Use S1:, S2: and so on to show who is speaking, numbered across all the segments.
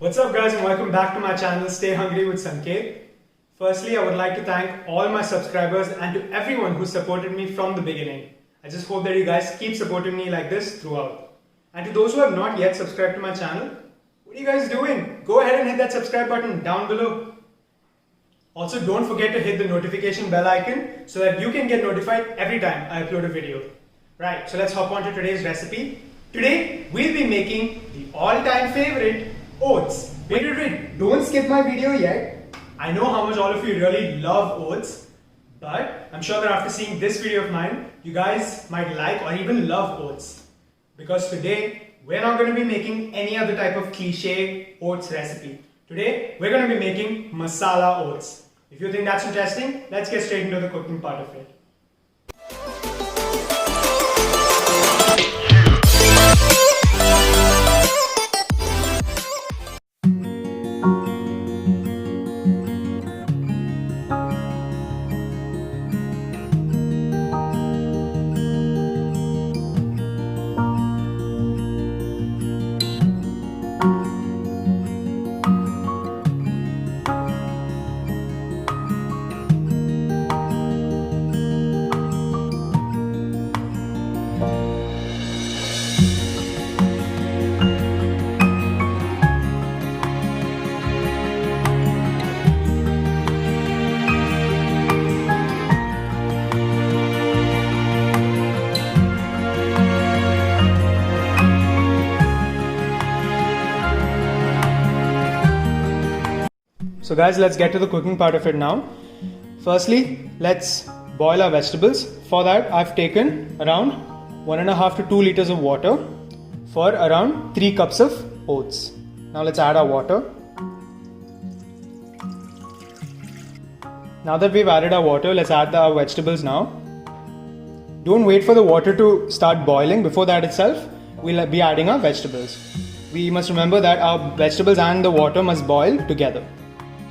S1: What's up guys and welcome back to my channel Stay Hungry with Sanket. Firstly, I would like to thank all my subscribers and to everyone who supported me from the beginning. I just hope that you guys keep supporting me like this throughout. And to those who have not yet subscribed to my channel, what are you guys doing? Go ahead and hit that subscribe button down below. Also, don't forget to hit the notification bell icon so that you can get notified every time I upload a video. Right, so let's hop on to today's recipe. Today, we'll be making the all-time favorite, oats. Wait, don't skip my video yet. I know how much all of you really love oats, but I'm sure that after seeing this video of mine, you guys might like or even love oats. Because today, we're not going to be making any other type of cliche oats recipe. Today, we're going to be making masala oats. If you think that's interesting, let's get straight into the cooking part of it. So guys, let's get to the cooking part of it now. Firstly, let's boil our vegetables. For that, I've taken around 1.5 to 2 liters of water for around 3 cups of oats. Now let's add our water. Now that we've added our water, let's add our vegetables now. Don't wait for the water to start boiling. Before that itself, we'll be adding our vegetables. We must remember that our vegetables and the water must boil together.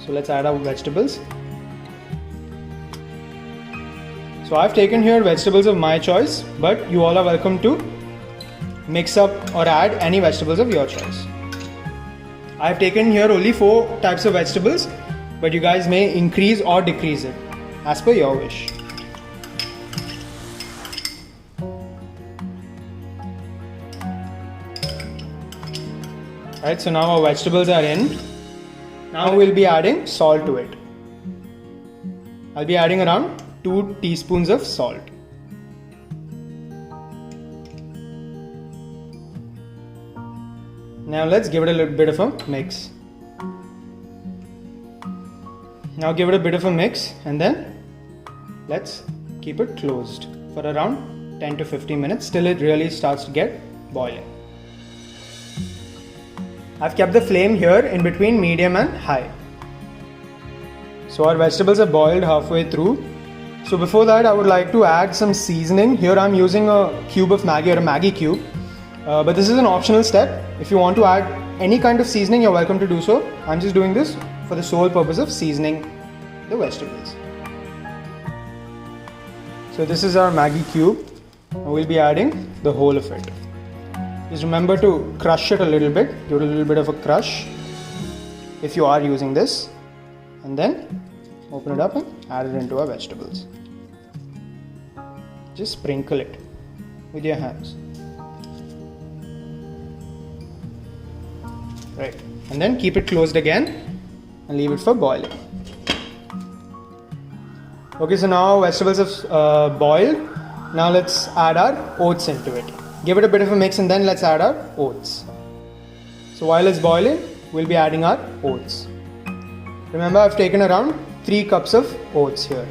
S1: So let's add our vegetables. So I've taken here vegetables of my choice, but you all are welcome to mix up or add any vegetables of your choice. I've taken here only 4 types of vegetables, but you guys may increase or decrease it as per your wish. Alright, so now our vegetables are in. Now we'll be adding salt to it. I'll be adding around 2 teaspoons of salt. Now let's give it a little bit of a mix. Now give it a bit of a mix and then let's keep it closed for around 10 to 15 minutes till it really starts to get boiling. I've kept the flame here in between medium and high. So our vegetables are boiled halfway through. So before that, I would like to add some seasoning. Here I'm using a cube of Maggi or a Maggi cube. But this is an optional step. If you want to add any kind of seasoning, you're welcome to do so. I'm just doing this for the sole purpose of seasoning the vegetables. So this is our Maggi cube. We'll be adding the whole of it. Just remember to crush it a little bit, give it a little bit of a crush if you are using this, and then open it up and add it into our vegetables. Just sprinkle it with your hands. Right, and then keep it closed again and leave it for boiling. Okay, so now vegetables have boiled. Now let's add our oats into it. Give it a bit of a mix and then let's add our oats. So while it's boiling, we'll be adding our oats. Remember, I've taken around 3 cups of oats here.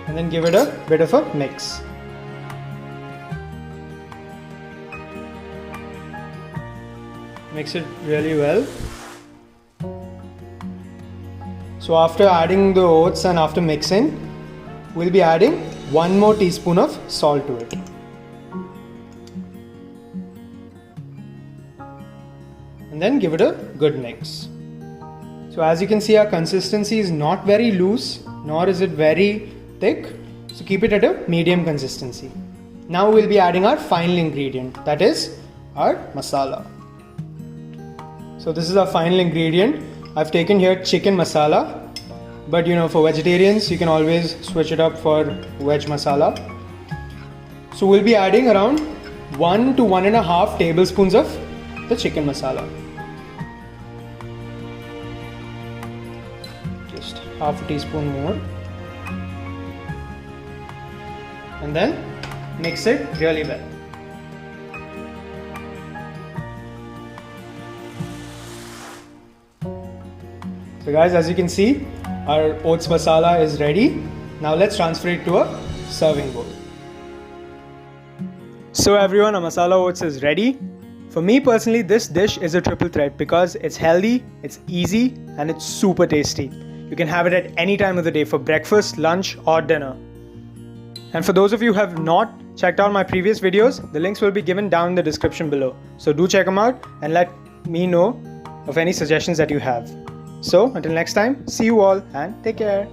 S1: And then give it a bit of a mix. Mix it really well. So after adding the oats and after mixing, we'll be adding 1 more teaspoon of salt to it. And then give it a good mix. So as you can see, our consistency is not very loose, nor is it very thick, so keep it at a medium consistency. Now we'll be adding our final ingredient, that is our masala. So this is our final ingredient. I've taken here chicken masala, but for vegetarians you can always switch it up for veg masala. So we'll be adding around 1 to 1.5 tablespoons of the chicken masala. Just half a teaspoon more. And then mix it really well. So guys, as you can see, our oats masala is ready. Now let's transfer it to a serving bowl. So everyone, our masala oats is ready. For me personally, this dish is a triple threat because it's healthy, it's easy, and it's super tasty. You can have it at any time of the day for breakfast, lunch, or dinner. And for those of you who have not checked out my previous videos, the links will be given down in the description below. So do check them out and let me know of any suggestions that you have. So until next time, see you all and take care.